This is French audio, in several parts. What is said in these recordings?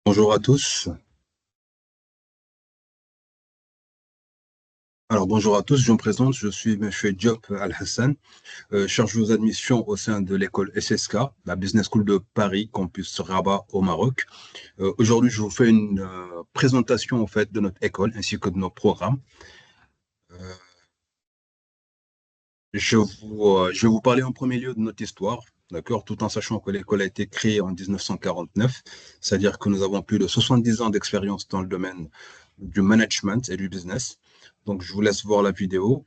Bonjour à tous. Bonjour à tous, je me présente, je suis M. Diop Al-Hassan, chargé aux admissions au sein de l'école SSK, la Business School de Paris, campus Rabat au Maroc. Aujourd'hui, je vous fais une présentation en fait de notre école ainsi que de nos programmes. Euh, je vais vous parler en premier lieu de notre histoire, d'accord, tout en sachant que l'école a été créée en 1949, c'est-à-dire que nous avons plus de 70 ans d'expérience dans le domaine du management et du business. Donc, je vous laisse voir la vidéo.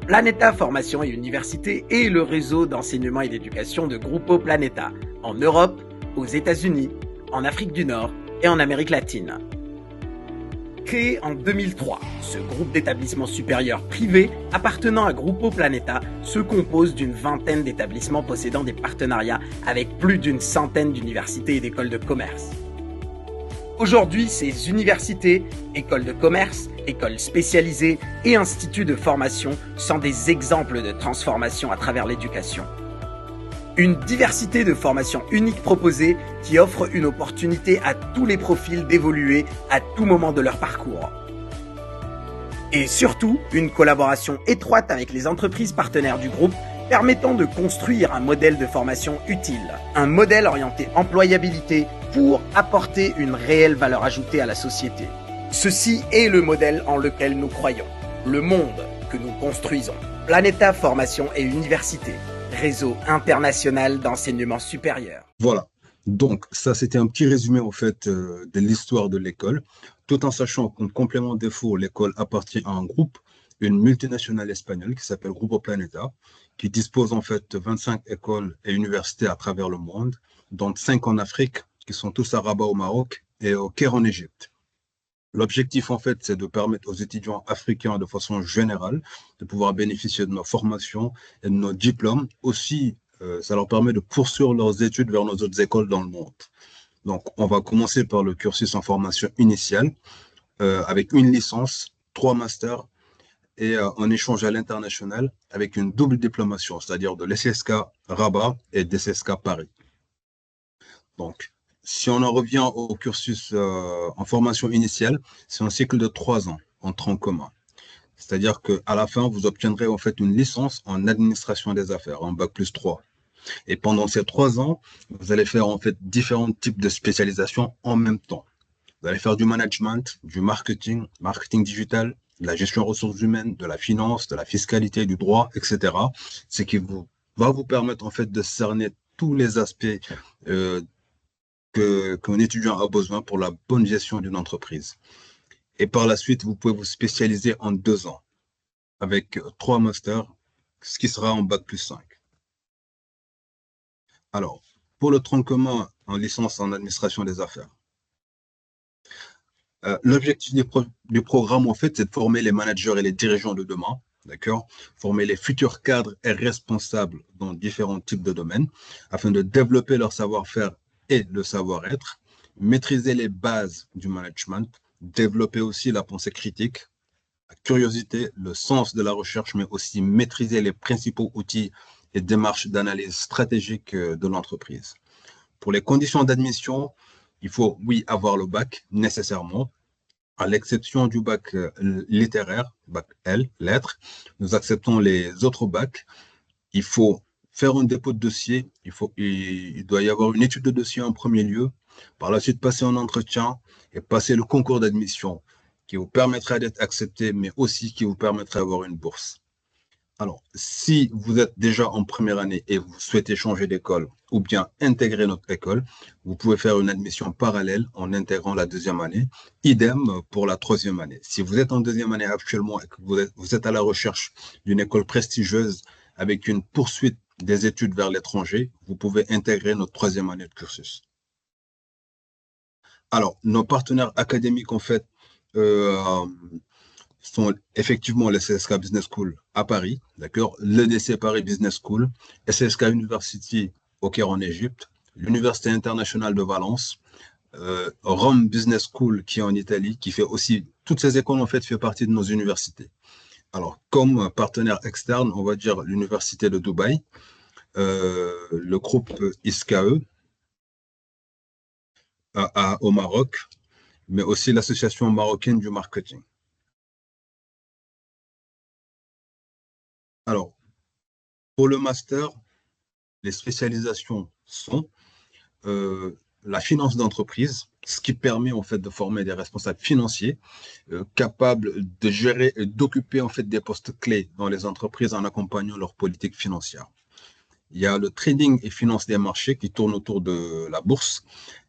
Planeta Formation et Université est le réseau d'enseignement et d'éducation de Grupo Planeta en Europe, aux États-Unis, en Afrique du Nord et en Amérique latine. Créé en 2003, ce groupe d'établissements supérieurs privés appartenant à Grupo Planeta se compose d'une vingtaine d'établissements possédant des partenariats avec plus d'une centaine d'universités et d'écoles de commerce. Aujourd'hui, ces universités, écoles de commerce, écoles spécialisées et instituts de formation sont des exemples de transformation à travers l'éducation. Une diversité de formations uniques proposées qui offre une opportunité à tous les profils d'évoluer à tout moment de leur parcours. Et surtout, une collaboration étroite avec les entreprises partenaires du groupe permettant de construire un modèle de formation utile, un modèle orienté employabilité pour apporter une réelle valeur ajoutée à la société. Ceci est le modèle en lequel nous croyons, le monde que nous construisons. Planeta Formation et Université, réseau international d'enseignement supérieur. Voilà. Donc, ça, c'était un petit résumé, en fait, de l'histoire de l'école, tout en sachant qu'en complément défaut, l'école appartient à un groupe, une multinationale espagnole qui s'appelle Grupo Planeta, qui dispose, en fait, de 25 écoles et universités à travers le monde, dont 5 en Afrique, qui sont tous à Rabat au Maroc et au Caire en Égypte. L'objectif, en fait, c'est de permettre aux étudiants africains, de façon générale, de pouvoir bénéficier de nos formations et de nos diplômes. Aussi, ça leur permet de poursuivre leurs études vers nos autres écoles dans le monde. Donc, on va commencer par le cursus en formation initiale, avec une licence, 3 masters et un échange à l'international avec une double diplomation, c'est-à-dire de l'SSK Rabat et d'SSK Paris. Donc, si on en revient au cursus en formation initiale, c'est un cycle de 3 ans en tronc commun. C'est-à-dire qu'à la fin, vous obtiendrez en fait une licence en administration des affaires, en bac+3. Et pendant ces 3 ans, vous allez faire en fait différents types de spécialisations en même temps. Vous allez faire du management, du marketing, marketing digital, de la gestion des ressources humaines, de la finance, de la fiscalité, du droit, etc. Ce qui va vous permettre en fait de cerner tous les aspects qu'un étudiant a besoin pour la bonne gestion d'une entreprise. Et par la suite, vous pouvez vous spécialiser en 2 ans avec 3 masters, ce qui sera en bac+5. Alors, pour le tronc commun en licence en administration des affaires, l'objectif du programme, en fait, c'est de former les managers et les dirigeants de demain, d'accord? Former les futurs cadres et responsables dans différents types de domaines afin de développer leur savoir-faire et le savoir-être, maîtriser les bases du management, développer aussi la pensée critique, la curiosité, le sens de la recherche, mais aussi maîtriser les principaux outils et démarches d'analyse stratégique de l'entreprise. Pour les conditions d'admission, il faut, oui, avoir le bac nécessairement, à l'exception du bac littéraire, bac L, lettres. Nous acceptons les autres bacs. Il faut faire un dépôt de dossier. Il doit y avoir une étude de dossier en premier lieu. Par la suite, passer un entretien et passer le concours d'admission qui vous permettra d'être accepté, mais aussi qui vous permettra d'avoir une bourse. Alors, si vous êtes déjà en première année et vous souhaitez changer d'école ou bien intégrer notre école, vous pouvez faire une admission parallèle en intégrant la deuxième année. Idem pour la troisième année. Si vous êtes en deuxième année actuellement et que vous êtes à la recherche d'une école prestigieuse avec une poursuite des études vers l'étranger, vous pouvez intégrer notre troisième année de cursus. Alors, nos partenaires académiques, en fait, euh, sont effectivement les CSK Business School à Paris, d'accord, l'EDC Paris Business School, SSK University au Caire en Égypte, l'Université internationale de Valence, Rome Business School qui est en Italie, qui fait aussi, toutes ces écoles en fait fait partie de nos universités. Alors, comme partenaire externe, on va dire l'Université de Dubaï, le groupe ISKE au Maroc, mais aussi l'Association marocaine du marketing. Alors, pour le master, les spécialisations sont la finance d'entreprise, ce qui permet en fait de former des responsables financiers capables de gérer et d'occuper en fait des postes clés dans les entreprises en accompagnant leur politique financière. Il y a le trading et finance des marchés qui tourne autour de la bourse.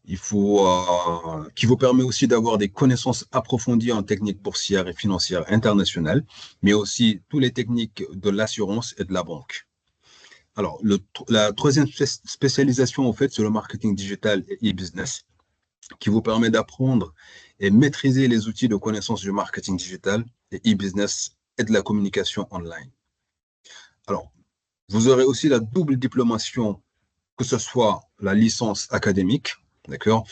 Qui vous permet aussi d'avoir des connaissances approfondies en techniques boursières et financières internationales, mais aussi toutes les techniques de l'assurance et de la banque. Alors, la troisième spécialisation, en fait, c'est le marketing digital et e-business, qui vous permet d'apprendre et maîtriser les outils de connaissance du marketing digital et e-business et de la communication online. Alors, vous aurez aussi la double diplomation, que ce soit la licence académique, d'accord?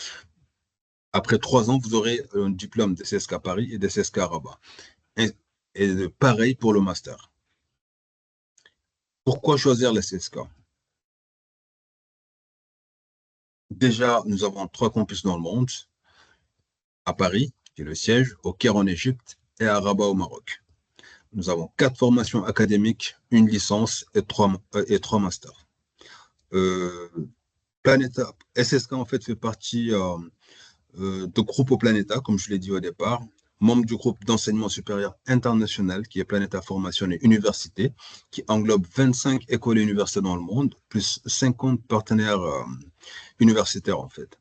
Après 3 ans, vous aurez un diplôme de CSK Paris et de CSK Rabat. Et pareil pour le master. Pourquoi choisir la CSK? Déjà, nous avons 3 campus dans le monde, à Paris, qui est le siège, au Caire en Égypte et à Rabat au Maroc. Nous avons 4 formations académiques, une licence et 3 masters. Planeta, SSK en fait fait partie de Grupo Planeta, comme je l'ai dit au départ, membre du groupe d'enseignement supérieur international qui est Planeta Formation et Université, qui englobe 25 écoles et universités dans le monde, plus 50 partenaires universitaires en fait.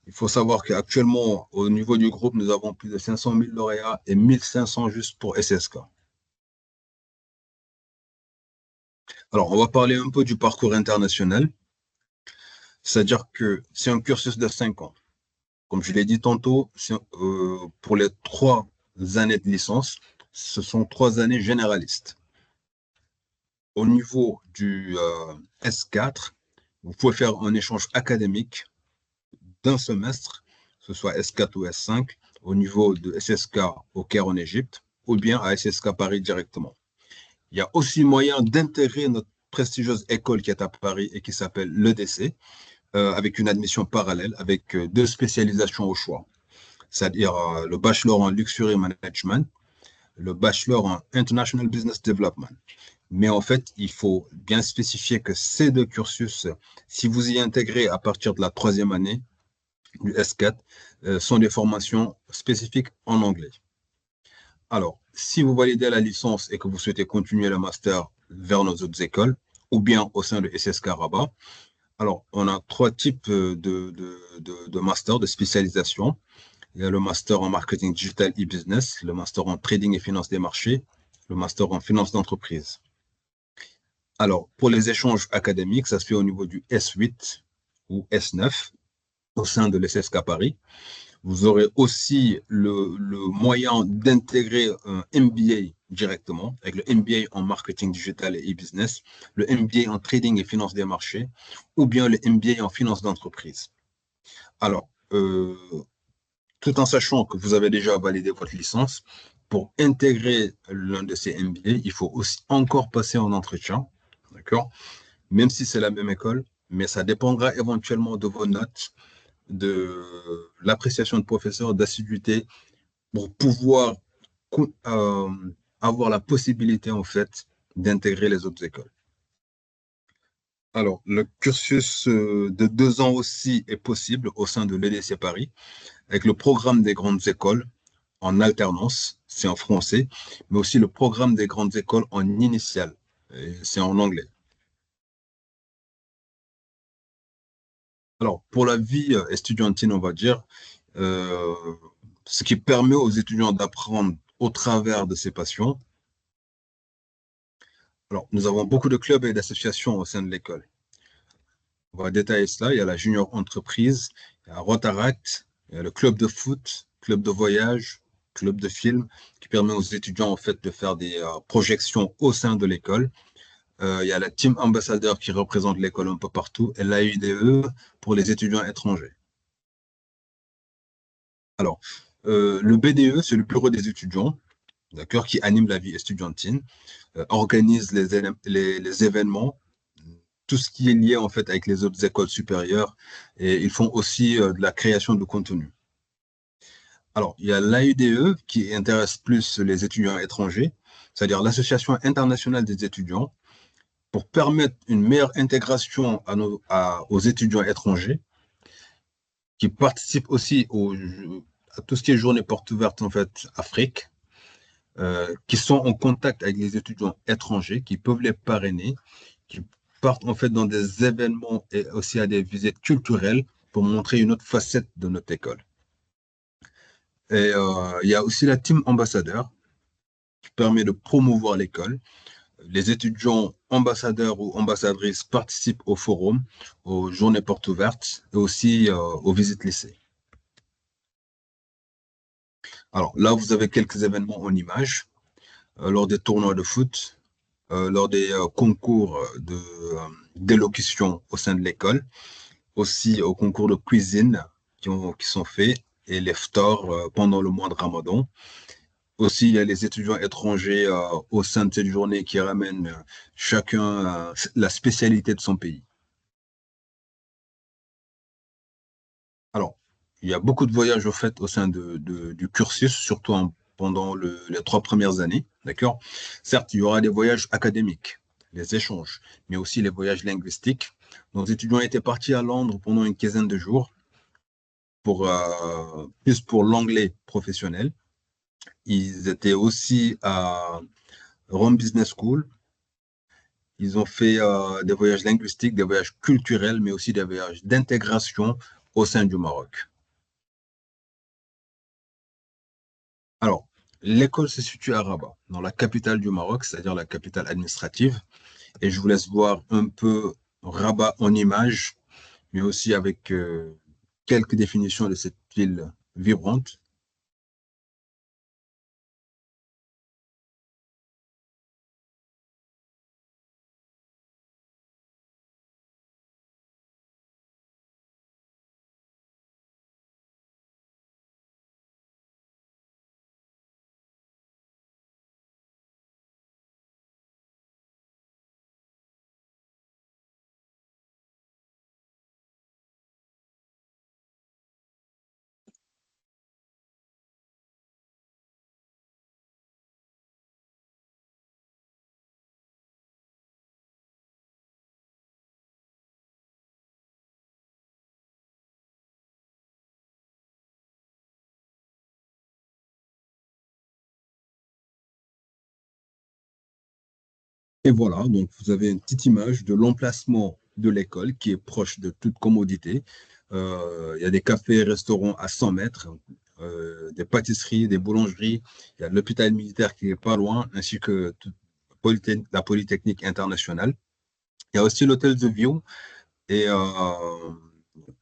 Il faut savoir qu'actuellement, au niveau du groupe, nous avons plus de 500 000 lauréats et 1500 juste pour SSK. Alors, on va parler un peu du parcours international, c'est-à-dire que c'est un cursus de 5 ans. Comme je l'ai dit tantôt, pour les 3 années de licence, ce sont 3 années généralistes. Au niveau du S4, vous pouvez faire un échange académique d'un semestre, que ce soit S4 ou S5, au niveau de SSK au Caire en Égypte, ou bien à SSK Paris directement. Il y a aussi moyen d'intégrer notre prestigieuse école qui est à Paris et qui s'appelle l'EDC, avec une admission parallèle, avec 2 spécialisations au choix, c'est-à-dire le bachelor en luxury management, le bachelor en international business development. Mais en fait, il faut bien spécifier que ces 2 cursus, si vous y intégrez à partir de la 3e année du S4, sont des formations spécifiques en anglais. Alors, si vous validez la licence et que vous souhaitez continuer le master vers nos autres écoles, ou bien au sein de SSK Rabat, alors, on a 3 types de master, de spécialisation. Il y a le master en marketing digital e-business, le master en trading et finance des marchés, le master en finance d'entreprise. Alors, pour les échanges académiques, ça se fait au niveau du S8 ou S9 au sein de l'SSK Paris. Vous aurez aussi le moyen d'intégrer un MBA directement, avec le MBA en marketing digital et e-business, le MBA en trading et finance des marchés, ou bien le MBA en finance d'entreprise. Alors, tout en sachant que vous avez déjà validé votre licence, pour intégrer l'un de ces MBA, il faut aussi encore passer en entretien, d'accord? Même si c'est la même école, mais ça dépendra éventuellement de vos notes, de l'appréciation de professeur, d'assiduité, pour pouvoir avoir la possibilité, en fait, d'intégrer les autres écoles. Alors, le cursus de 2 ans aussi est possible au sein de l'EDC Paris, avec le programme des grandes écoles en alternance, c'est en français, mais aussi le programme des grandes écoles en initiale, c'est en anglais. Alors, pour la vie estudiantine, on va dire, ce qui permet aux étudiants d'apprendre au travers de ses passions. Alors, nous avons beaucoup de clubs et d'associations au sein de l'école. On va détailler cela. Il y a la junior entreprise, il y a Rotaract, il y a le club de foot, club de voyage, club de film, qui permet aux étudiants en fait de faire des projections au sein de l'école. Il y a la team ambassadeur qui représente l'école un peu partout et l'AUDE pour les étudiants étrangers. Alors, le BDE, c'est le bureau des étudiants, d'accord, qui anime la vie estudiantine, organise les événements, tout ce qui est lié en fait avec les autres écoles supérieures et ils font aussi de la création de contenu. Alors, il y a l'AUDE qui intéresse plus les étudiants étrangers, c'est-à-dire l'Association internationale des étudiants, pour permettre une meilleure intégration aux étudiants étrangers, qui participent aussi à tout ce qui est journée porte ouverte en fait Afrique, qui sont en contact avec les étudiants étrangers, qui peuvent les parrainer, qui partent en fait dans des événements et aussi à des visites culturelles pour montrer une autre facette de notre école. Et il y a aussi la team ambassadeur qui permet de promouvoir l'école. Les étudiants ambassadeurs ou ambassadrices participent au forum, aux journées portes ouvertes et aussi aux visites lycées. Alors là, vous avez quelques événements en images lors des tournois de foot, lors des concours d'élocution au sein de l'école, aussi au concours de cuisine qui sont faits et les ftors pendant le mois de Ramadan. Aussi, il y a les étudiants étrangers au sein de cette journée qui ramènent chacun la spécialité de son pays. Alors, il y a beaucoup de voyages au fait au sein du cursus, surtout pendant les 3 premières années, d'accord? Certes, il y aura des voyages académiques, les échanges, mais aussi les voyages linguistiques. Nos étudiants étaient partis à Londres pendant une quinzaine de jours, plus pour l'anglais professionnel. Ils étaient aussi à Rome Business School. Ils ont fait des voyages linguistiques, des voyages culturels, mais aussi des voyages d'intégration au sein du Maroc. Alors, l'école se situe à Rabat, dans la capitale du Maroc, c'est-à-dire la capitale administrative. Et je vous laisse voir un peu Rabat en images, mais aussi avec quelques définitions de cette ville vibrante. Et voilà, donc vous avez une petite image de l'emplacement de l'école qui est proche de toute commodité. Il y a des cafés et restaurants à 100 mètres, des pâtisseries, des boulangeries. Il y a l'hôpital militaire qui est pas loin, ainsi que la Polytechnique internationale. Il y a aussi l'hôtel The View et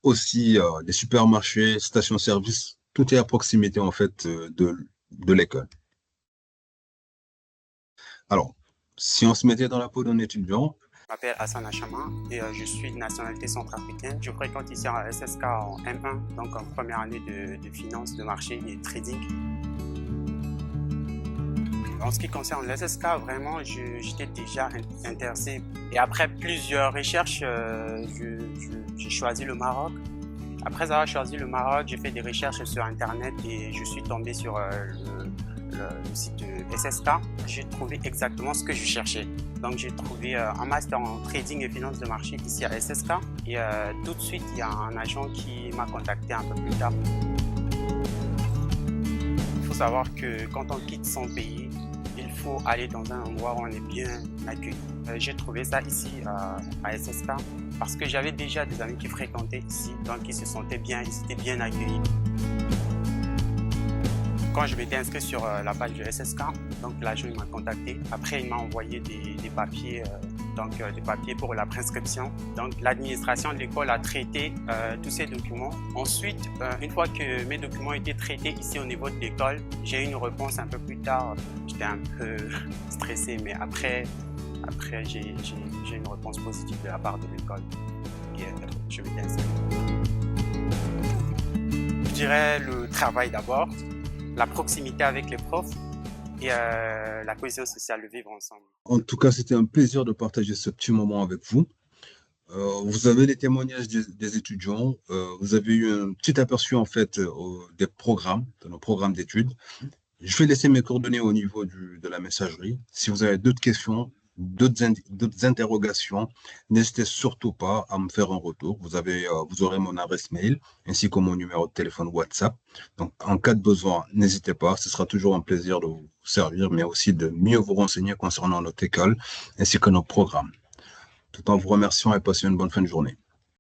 aussi des supermarchés, stations-service. Tout est à proximité en fait de l'école. Alors, si on se mettait dans la peau d'un étudiant, Je m'appelle Hassan Achama et je suis de nationalité centrafricaine. Je fréquente ici à SSK en M1, donc en première année de finance, de marché et trading. En ce qui concerne le SSK, vraiment, j'étais déjà intéressé. Et après plusieurs recherches, j'ai choisi le Maroc. Après avoir choisi le Maroc, j'ai fait des recherches sur Internet et je suis tombé sur le site de SSK. J'ai trouvé exactement ce que je cherchais. Donc j'ai trouvé un master en trading et finance de marché ici à SSK. Et tout de suite, il y a un agent qui m'a contacté un peu plus tard. Il faut savoir que quand on quitte son pays, il faut aller dans un endroit où on est bien accueilli. J'ai trouvé ça ici à SSK parce que j'avais déjà des amis qui fréquentaient ici, donc ils se sentaient bien, ils étaient bien accueillis. Quand je m'étais inscrit sur la page de SSK, donc l'agent m'a contacté. Après, il m'a envoyé des papiers, des papiers pour la prescription. Donc l'administration de l'école a traité tous ces documents. Ensuite, une fois que mes documents étaient traités ici au niveau de l'école, j'ai eu une réponse un peu plus tard. J'étais un peu stressé, mais après j'ai une réponse positive de la part de l'école. Et je m'étais inscrit. Je dirais le travail d'abord, la proximité avec les profs et la cohésion sociale, le vivre ensemble. En tout cas, c'était un plaisir de partager ce petit moment avec vous. Vous avez les témoignages des étudiants. Vous avez eu un petit aperçu en fait des programmes, de nos programmes d'études. Je vais laisser mes coordonnées au niveau de la messagerie. Si vous avez d'autres questions, d'autres interrogations, n'hésitez surtout pas à me faire un retour. Vous aurez mon adresse mail ainsi que mon numéro de téléphone WhatsApp. Donc, en cas de besoin, n'hésitez pas. Ce sera toujours un plaisir de vous servir, mais aussi de mieux vous renseigner concernant notre école ainsi que nos programmes. Tout en vous remerciant et passez une bonne fin de journée.